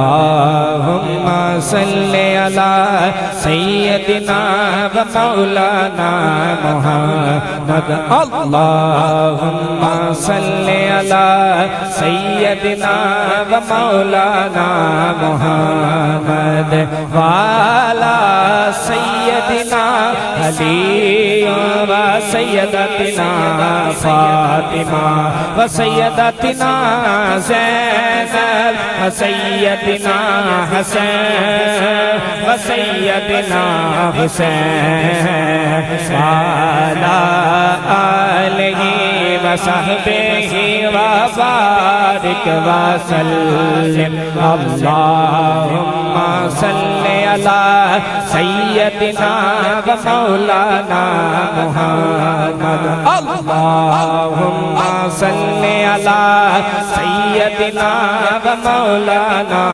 अल्लाहुम्मा सल्ली अला सय्यदिना व मौलाना मुहम्मद। अल्लाहुम्मा सल्ली अला सय्यदिना व मौलाना मुहम्मद व अला सय्यदिना अली व सय्यदतिना फातिमा व सय्यदतिना ज़ैनब व सय्यदिना हसन व सय्यदिना हुसैन वाला आलिहि व सहबिहि व बारिक व सल्लिम। अल्लाहुम्मा सल्ली अला सय्यदिना व मौलाना मुहम्मद। अल्लाहुम्मा सल्ली अला सय्यदिना व मौलाना